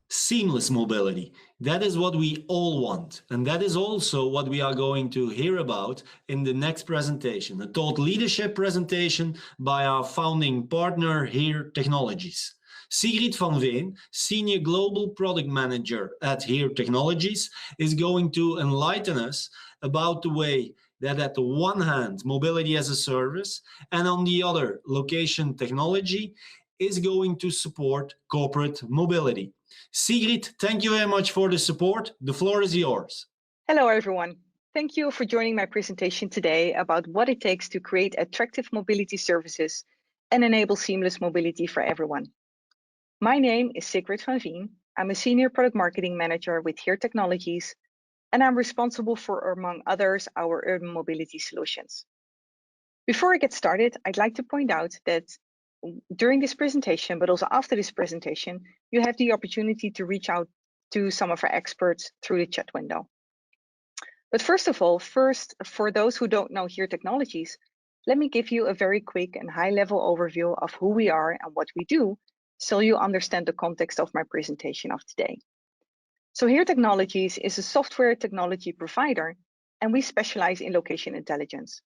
Seamless mobility. That is what we all want. And that is also what we are going to hear about in the next presentation, a thought leadership presentation by our founding partner HERE Technologies. Sigrid van Veen, Senior Global Product Manager at HERE Technologies, is going to enlighten us about the way that at the one hand, mobility as a service, and on the other, location technology, is going to support corporate mobility. Sigrid, thank you very much for the support. The floor is yours. Hello, everyone. Thank you for joining my presentation today about what it takes to create attractive mobility services and enable seamless mobility for everyone. My name is Sigrid van Veen. I'm a Senior Product Marketing Manager with HERE Technologies, and I'm responsible for, among others, our urban mobility solutions. Before I get started, I'd like to point out that during this presentation, but also after this presentation, you have the opportunity to reach out to some of our experts through the chat window. But first of all, for those who don't know HERE Technologies, let me give you a very quick and high-level overview of who we are and what we do, so you understand the context of my presentation of today. So HERE Technologies is a software technology provider, and we specialize in location intelligence.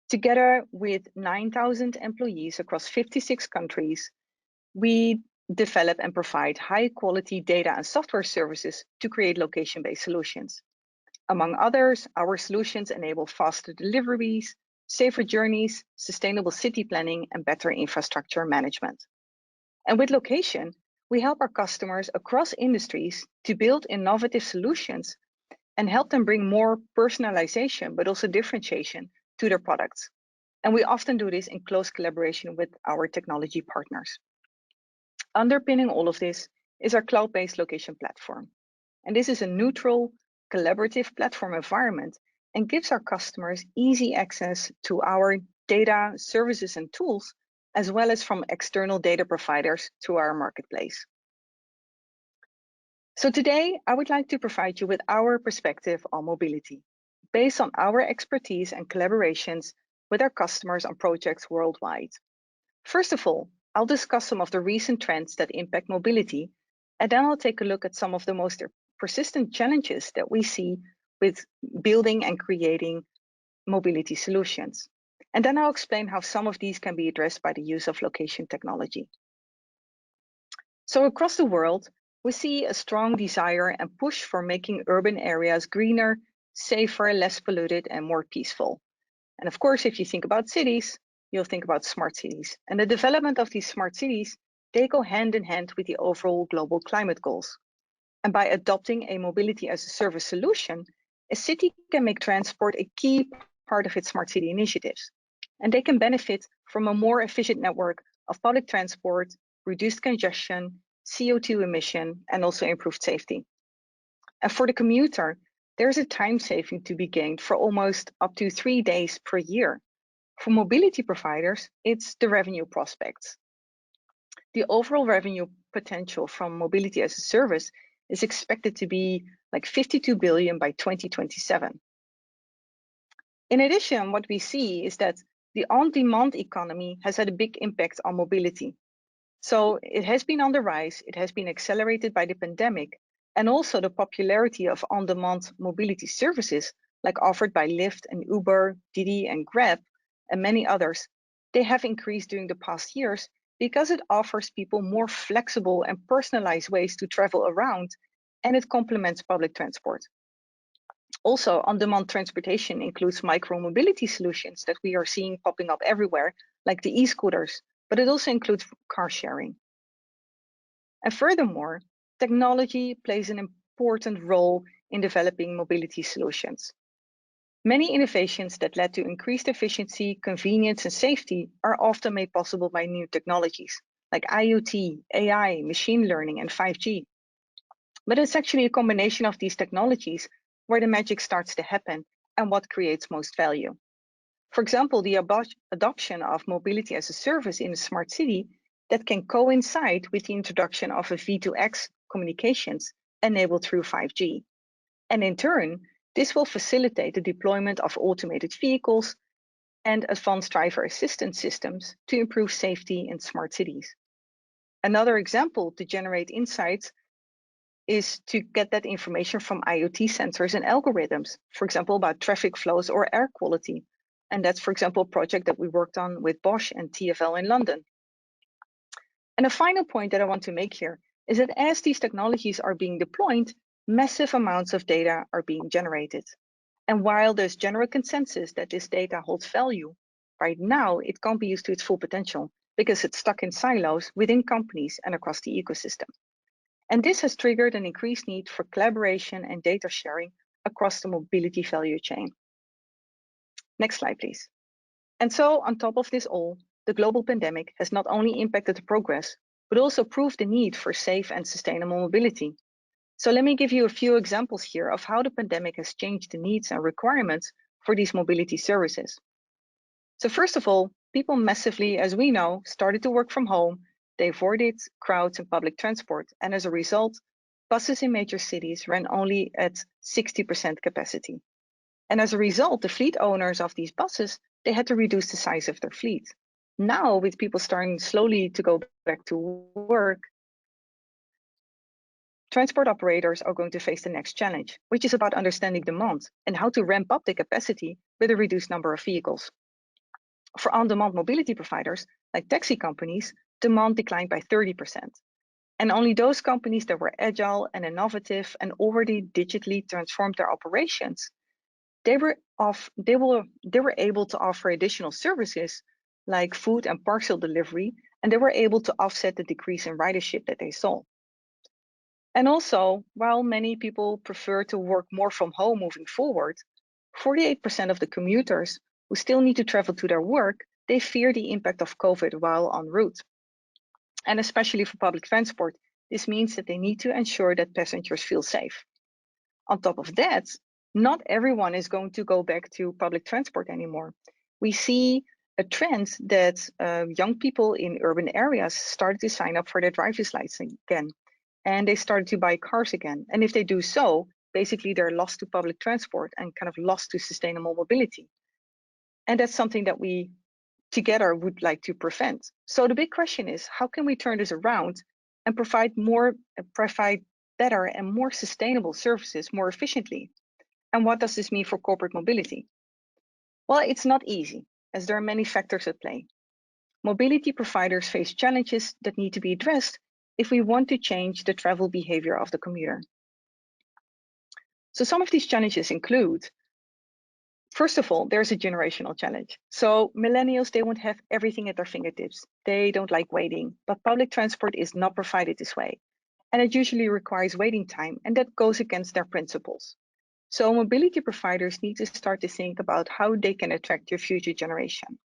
Together with 9,000 employees across 56 countries, we develop and provide high-quality data and software services to create location-based solutions. Among others, our solutions enable faster deliveries, safer journeys, sustainable city planning, and better infrastructure management. And with location, we help our customers across industries to build innovative solutions and help them bring more personalization, but also differentiation to their products. And we often do this in close collaboration with our technology partners. Underpinning all of this is our cloud-based location platform. And this is a neutral, collaborative platform environment and gives our customers easy access to our data, services, and tools, as well as from external data providers to our marketplace. So today, I would like to provide you with our perspective on mobility, based on our expertise and collaborations with our customers on projects worldwide. First of all, I'll discuss some of the recent trends that impact mobility, and then I'll take a look at some of the most persistent challenges that we see with building and creating mobility solutions. And then I'll explain how some of these can be addressed by the use of location technology. So across the world, we see a strong desire and push for making urban areas greener, safer, less polluted, and more peaceful. And of course, if you think about cities, you'll think about smart cities. And the development of these smart cities, they go hand in hand with the overall global climate goals. And by adopting a mobility as a service solution, a city can make transport a key part of its smart city initiatives. And they can benefit from a more efficient network of public transport, reduced congestion, CO2 emission, and also improved safety. And for the commuter, there's a time saving to be gained for almost up to 3 days per year. For mobility providers, it's the revenue prospects. The overall revenue potential from mobility as a service is expected to be like 52 billion by 2027. In addition, what we see is that the on-demand economy has had a big impact on mobility. So it has been on the rise, it has been accelerated by the pandemic, and also the popularity of on-demand mobility services like offered by Lyft and Uber, Didi and Grab, and many others. They have increased during the past years because it offers people more flexible and personalized ways to travel around, and it complements public transport. Also, on-demand transportation includes micro-mobility solutions that we are seeing popping up everywhere, like the e-scooters, but it also includes car sharing. And furthermore, technology plays an important role in developing mobility solutions. Many innovations that led to increased efficiency, convenience, and safety are often made possible by new technologies like IoT, AI, machine learning, and 5G. But it's actually a combination of these technologies where the magic starts to happen and what creates most value. For example, the adoption of mobility as a service in a smart city that can coincide with the introduction of a V2X communications enabled through 5G. And in turn, this will facilitate the deployment of automated vehicles and advanced driver assistance systems to improve safety in smart cities. Another example to generate insights is to get that information from IoT sensors and algorithms, for example, about traffic flows or air quality. And that's, for example, a project that we worked on with Bosch and TfL in London. And a final point that I want to make here is that as these technologies are being deployed, massive amounts of data are being generated. And while there's general consensus that this data holds value, right now it can't be used to its full potential because it's stuck in silos within companies and across the ecosystem. And this has triggered an increased need for collaboration and data sharing across the mobility value chain. Next slide, please. And so on top of this all, the global pandemic has not only impacted the progress, but also proved the need for safe and sustainable mobility. So let me give you a few examples here of how the pandemic has changed the needs and requirements for these mobility services. So first of all, people massively, as we know, started to work from home. They avoided crowds in public transport, and as a result, buses in major cities ran only at 60% capacity. And as a result, the fleet owners of these buses, they had to reduce the size of their fleet. Now, with people starting slowly to go back to work, transport operators are going to face the next challenge, which is about understanding demand and how to ramp up the capacity with a reduced number of vehicles. For on-demand mobility providers, like taxi companies, demand declined by 30%. And only those companies that were agile and innovative and already digitally transformed their operations, they were able to offer additional services like food and parcel delivery, and they were able to offset the decrease in ridership that they saw. And also, while many people prefer to work more from home moving forward, 48% of the commuters who still need to travel to their work, they fear the impact of COVID while en route. And especially for public transport, this means that they need to ensure that passengers feel safe. On top of that, not everyone is going to go back to public transport anymore. We see a trend that young people in urban areas started to sign up for their driver's license again, and they started to buy cars again. And if they do so, basically they're lost to public transport and kind of lost to sustainable mobility. And that's something that we together would like to prevent. So the big question is, how can we turn this around and provide better and more sustainable services more efficiently? And what does this mean for corporate mobility? Well, it's not easy, as there are many factors at play. Mobility providers face challenges that need to be addressed if we want to change the travel behavior of the commuter. So some of these challenges include, first of all, there's a generational challenge. So millennials, they won't have everything at their fingertips. They don't like waiting, but public transport is not provided this way. And it usually requires waiting time, and that goes against their principles. So mobility providers need to start to think about how they can attract your future generation.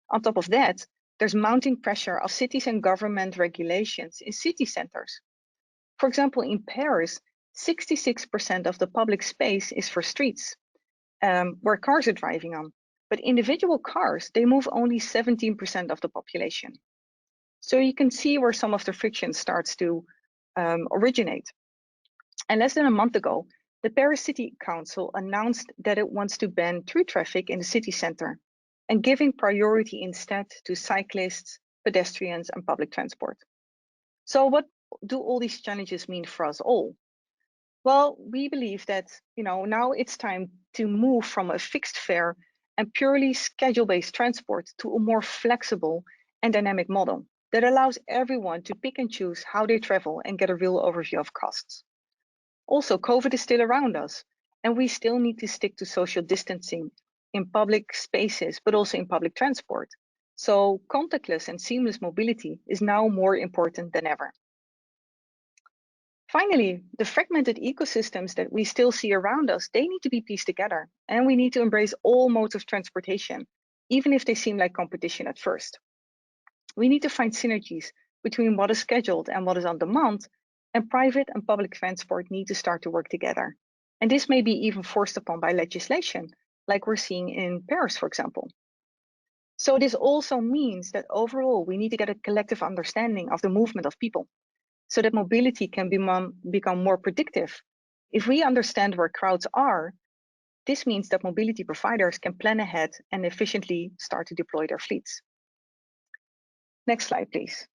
On top of that, there's mounting pressure of cities and government regulations in city centers. For example, in Paris, 66% of the public space is for streets, where cars are driving on. But individual cars, they move only 17% of the population. So you can see where some of the friction starts to originate. And less than a month ago, the Paris City Council announced that it wants to ban through traffic in the city center and giving priority instead to cyclists, pedestrians, and public transport. So what do all these challenges mean for us all? Well, we believe that now it's time to move from a fixed fare and purely schedule-based transport to a more flexible and dynamic model that allows everyone to pick and choose how they travel and get a real overview of costs. Also, COVID is still around us, and we still need to stick to social distancing in public spaces, but also in public transport. So contactless and seamless mobility is now more important than ever. Finally, the fragmented ecosystems that we still see around us, they need to be pieced together, and we need to embrace all modes of transportation, even if they seem like competition at first. We need to find synergies between what is scheduled and what is on demand, and private and public transport need to start to work together. And this may be even forced upon by legislation, like we're seeing in Paris, for example. So this also means that overall, we need to get a collective understanding of the movement of people so that mobility can become more predictive. If we understand where crowds are, this means that mobility providers can plan ahead and efficiently start to deploy their fleets. Next slide, please.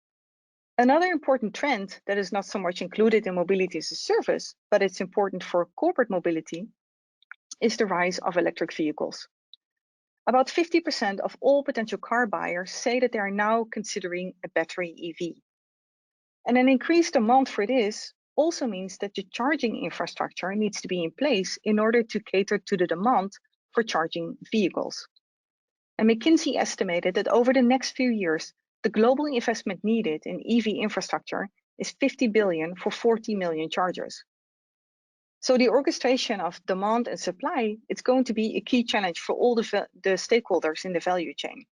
Another important trend that is not so much included in mobility as a service, but it's important for corporate mobility, is the rise of electric vehicles. About 50% of all potential car buyers say that they are now considering a battery EV. And an increased demand for this also means that the charging infrastructure needs to be in place in order to cater to the demand for charging vehicles. And McKinsey estimated that over the next few years, the global investment needed in EV infrastructure is 50 billion for 40 million chargers. So the orchestration of demand and supply, it's going to be a key challenge for all the stakeholders in the value chain.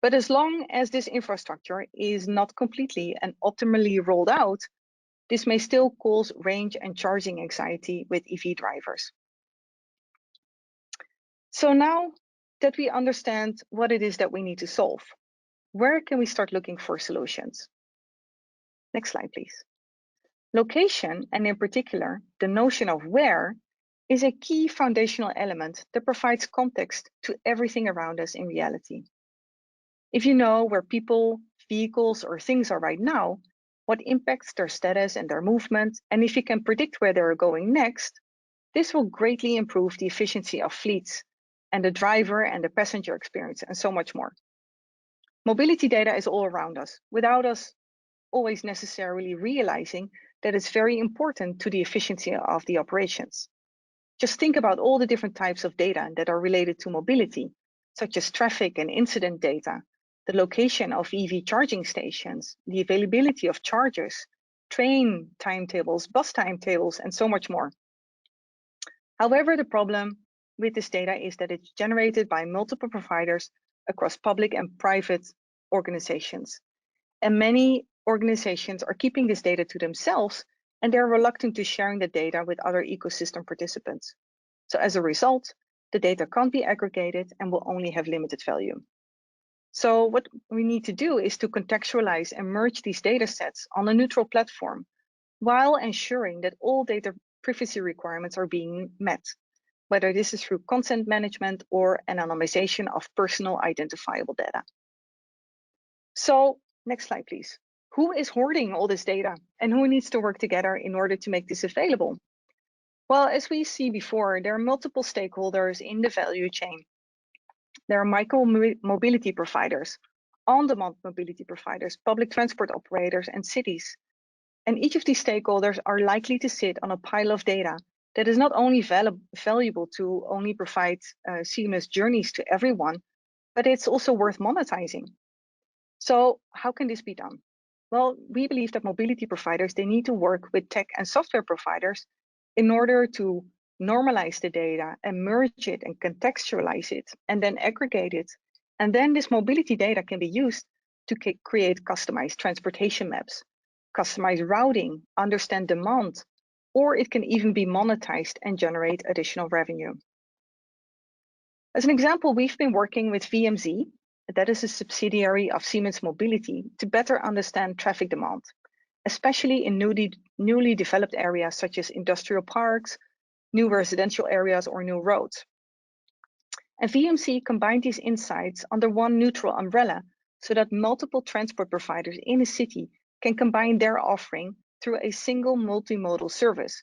But as long as this infrastructure is not completely and optimally rolled out, this may still cause range and charging anxiety with EV drivers. So now that we understand what it is that we need to solve, where can we start looking for solutions? Next slide, please. Location, and in particular, the notion of where, is a key foundational element that provides context to everything around us in reality. If you know where people, vehicles, or things are right now, what impacts their status and their movement, and if you can predict where they're going next, this will greatly improve the efficiency of fleets and the driver and the passenger experience, and so much more. Mobility data is all around us, without us always necessarily realizing that it's very important to the efficiency of the operations. Just think about all the different types of data that are related to mobility, such as traffic and incident data, the location of EV charging stations, the availability of chargers, train timetables, bus timetables, and so much more. However, the problem with this data is that it's generated by multiple providers across public and private organizations. And many organizations are keeping this data to themselves, and they're reluctant to sharing the data with other ecosystem participants. So as a result, the data can't be aggregated and will only have limited value. So what we need to do is to contextualize and merge these data sets on a neutral platform, while ensuring that all data privacy requirements are being met, whether this is through consent management or anonymization of personal identifiable data. So next slide, please. Who is hoarding all this data and who needs to work together in order to make this available? Well, as we see before, there are multiple stakeholders in the value chain. There are micro-mobility providers, on-demand mobility providers, public transport operators, and cities. And each of these stakeholders are likely to sit on a pile of data that is not only valuable to only provide seamless journeys to everyone, but it's also worth monetizing. So how can this be done? Well, we believe that mobility providers, they need to work with tech and software providers in order to normalize the data and merge it and contextualize it and then aggregate it. And then this mobility data can be used to create customized transportation maps, customize routing, understand demand, or it can even be monetized and generate additional revenue. As an example, we've been working with VMZ, that is a subsidiary of Siemens Mobility, to better understand traffic demand, especially in newly developed areas such as industrial parks, new residential areas, or new roads. And VMC combined these insights under one neutral umbrella so that multiple transport providers in a city can combine their offering through a single multimodal service.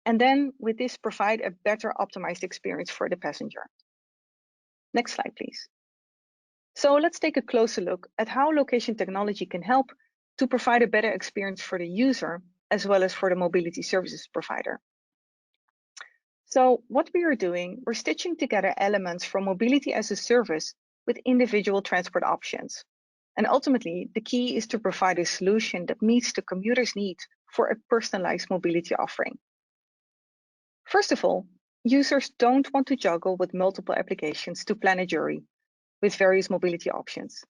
And then with this, provide a better optimized experience for the passenger. Next slide, please. So let's take a closer look at how location technology can help to provide a better experience for the user as well as for the mobility services provider. So what we are doing, we're stitching together elements from mobility as a service with individual transport options. And ultimately, the key is to provide a solution that meets the commuter's need for a personalized mobility offering. First of all, users don't want to juggle with multiple applications to plan a journey with various mobility options.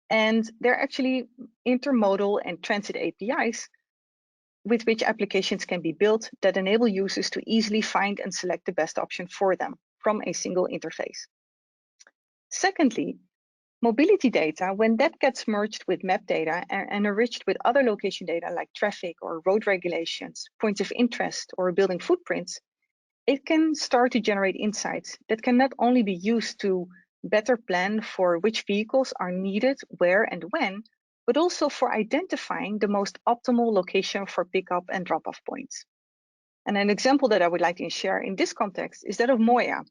And they're actually intermodal and transit APIs with which applications can be built that enable users to easily find and select the best option for them from a single interface. Secondly, mobility data, when that gets merged with map data and enriched with other location data like traffic or road regulations, points of interest, or building footprints, it can start to generate insights that can not only be used to better plan for which vehicles are needed, where and when, but also for identifying the most optimal location for pickup and drop-off points. And an example that I would like to share in this context is that of Moya.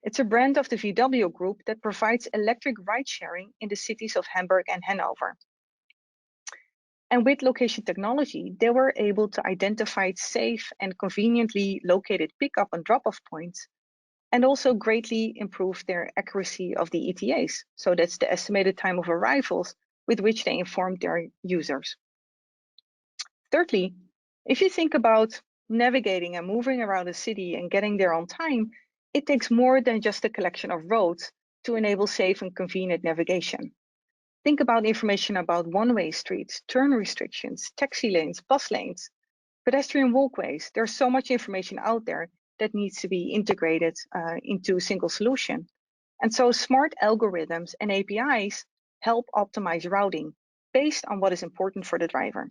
It's a brand of the VW group that provides electric ride sharing in the cities of Hamburg and Hanover. And with location technology, they were able to identify safe and conveniently located pickup and drop-off points, and also greatly improve their accuracy of the ETAs. So that's the estimated time of arrivals with which they informed their users. Thirdly, if you think about navigating and moving around a city and getting there on time, it takes more than just a collection of roads to enable safe and convenient navigation. Think about information about one-way streets, turn restrictions, taxi lanes, bus lanes, pedestrian walkways. There's so much information out there that needs to be integrated into a single solution. And so smart algorithms and APIs help optimize routing based on what is important for the driver.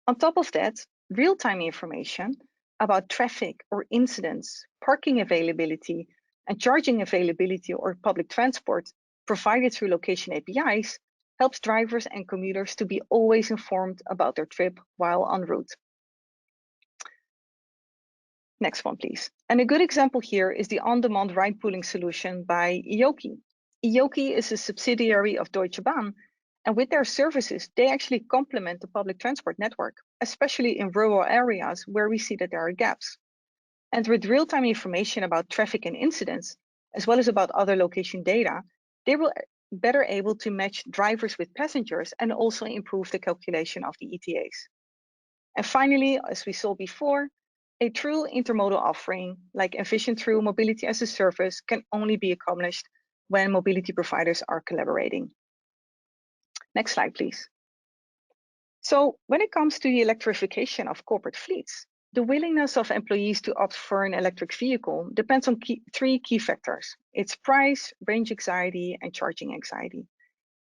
On top of that, real-time information about traffic or incidents, parking availability, and charging availability or public transport provided through location APIs helps drivers and commuters to be always informed about their trip while en route. Next one, please. And a good example here is the on-demand ride-pooling solution by Ioki. Ioki is a subsidiary of Deutsche Bahn, and with their services, they actually complement the public transport network, especially in rural areas where we see that there are gaps. And with real-time information about traffic and incidents, as well as about other location data, they will better able to match drivers with passengers and also improve the calculation of the ETAs. And finally, as we saw before, a true intermodal offering like Envision True Mobility as a Service can only be accomplished when mobility providers are collaborating. Next slide, please. So when it comes to the electrification of corporate fleets, the willingness of employees to opt for an electric vehicle depends on three key factors. It's price, range anxiety, and charging anxiety.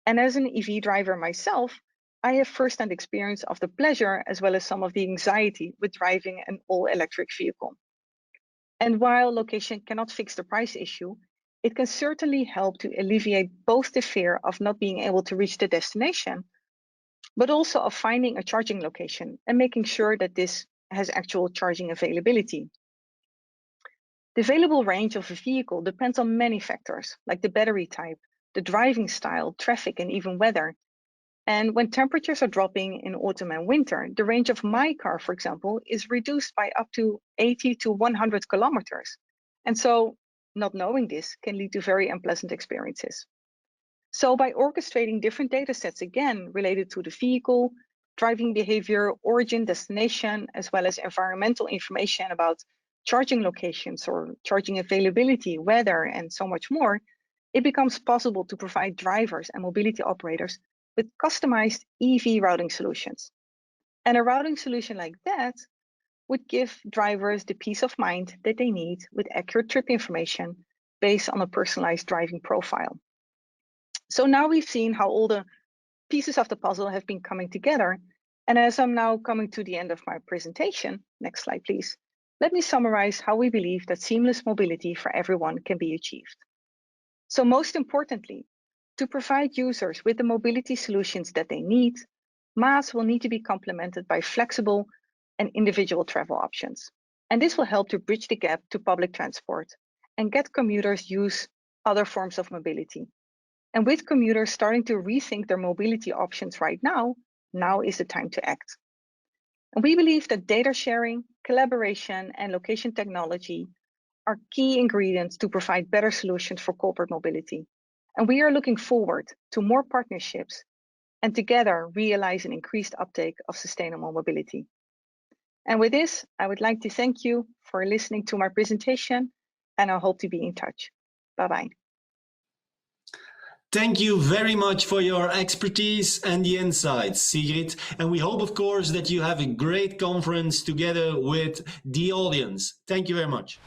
And as an EV driver myself, I have firsthand experience of the pleasure as well as some of the anxiety with driving an all-electric vehicle. And while location cannot fix the price issue, it can certainly help to alleviate both the fear of not being able to reach the destination, but also of finding a charging location and making sure that this has actual charging availability. The available range of a vehicle depends on many factors, like the battery type, the driving style, traffic, and even weather. And when temperatures are dropping in autumn and winter, the range of my car, for example, is reduced by up to 80 to 100 kilometers. And so not knowing this can lead to very unpleasant experiences. So by orchestrating different data sets, again, related to the vehicle, driving behavior, origin, destination, as well as environmental information about charging locations or charging availability, weather, and so much more, it becomes possible to provide drivers and mobility operators with customized EV routing solutions. And a routing solution like that would give drivers the peace of mind that they need with accurate trip information based on a personalized driving profile. So now we've seen how all the pieces of the puzzle have been coming together. And as I'm now coming to the end of my presentation, next slide, please, let me summarize how we believe that seamless mobility for everyone can be achieved. So most importantly, to provide users with the mobility solutions that they need, MaaS will need to be complemented by flexible and individual travel options. And this will help to bridge the gap to public transport and get commuters use other forms of mobility. And with commuters starting to rethink their mobility options right now, now is the time to act. And we believe that data sharing, collaboration, and location technology are key ingredients to provide better solutions for corporate mobility. And we are looking forward to more partnerships and together realize an increased uptake of sustainable mobility. And with this, I would like to thank you for listening to my presentation, and I hope to be in touch. Bye-bye. Thank you very much for your expertise and the insights, Sigrid. And we hope, of course, that you have a great conference together with the audience. Thank you very much.